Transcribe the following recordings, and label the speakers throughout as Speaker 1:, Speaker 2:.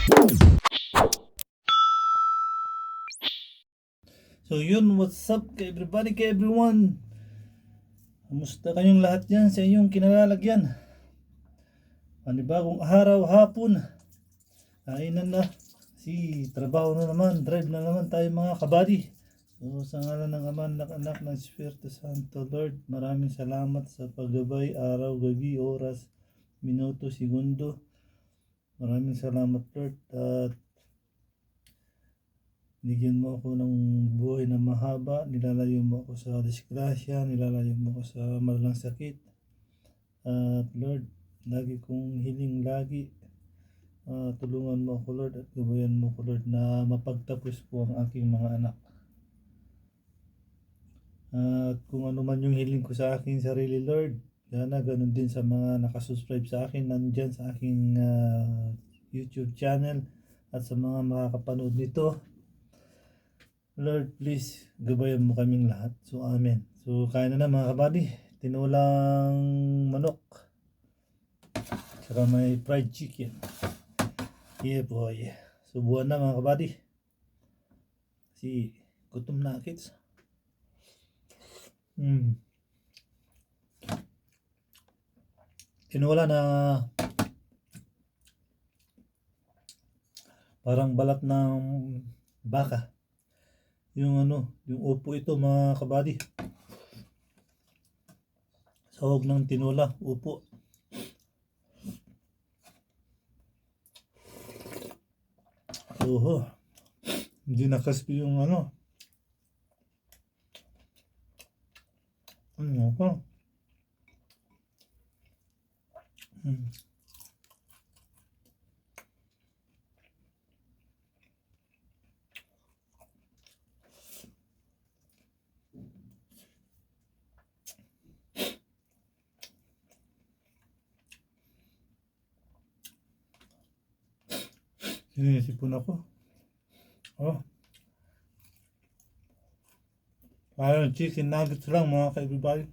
Speaker 1: So yun, what's up kay everybody, kay everyone? Kamusta kayong lahat dyan sa inyong kinalalagyan? Panibagong araw, hapon, kainan na. Trabaho na naman, drive na naman tayo mga kabady. So sa ngalan ng Ama, ng Anak, ng Espiritu Santo, Lord, maraming salamat sa paggabay, araw, gabi, oras, minuto, segundo. Maraming salamat, Lord, at bigyan mo ako ng buhay na mahaba, nilalayo mo ako sa disgrasya, nilalayo mo ako sa malalang sakit. At Lord, lagi kong hiling tulungan mo ako, Lord, at gabayan mo ako, Lord, na mapagtapos ko ang aking mga anak. At kung ano man yung hiling ko sa aking sarili, Lord, sana ganun din sa mga nakasubscribe sa akin, nandyan sa aking YouTube channel, at sa mga makakapanood nito. Lord, please, gabayan mo kaming lahat. So, amen. So, kain na mga kabady. Tinulang manok. Saka may fried chicken. Yeah, boy. Subuhan na mga kabady. Kasi, gutom na, kids. Tinula na parang balat ng baka. Yung upo ito mga kabady. Sahog ng tinula, upo. Oho. Hindi nakaspi yung ano pa. Sinisipon ako. Parang chicken nuggets lang mga ka-everybody.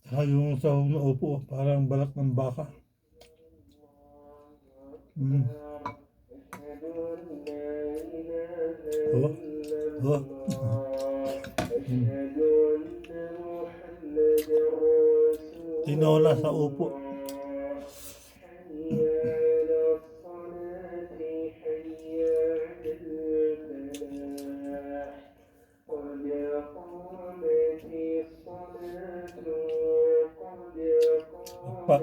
Speaker 1: Saka yung sahog na upo, parang balat ng baka. Tinola sa upo. Pa.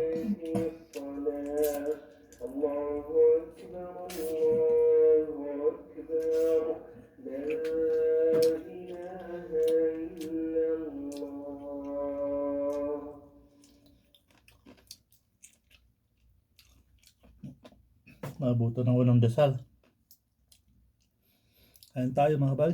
Speaker 1: Mabuto ng unang dasal. Kain tayo mga kabal.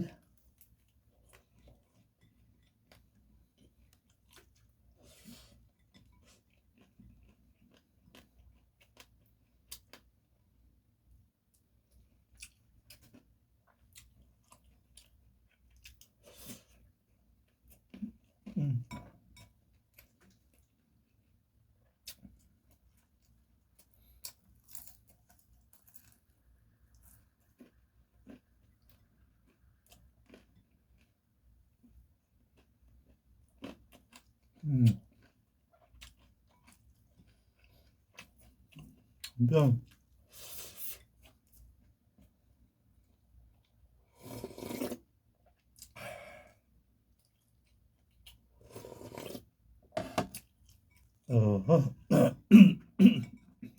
Speaker 1: Yan.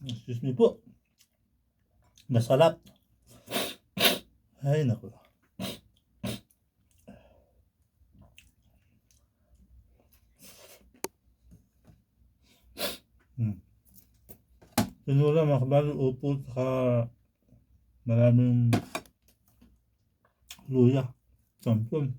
Speaker 1: Excuse me po. Masarap. Ay naku. Tinula mga kabalo, upo, saka maraming luya. Sampon.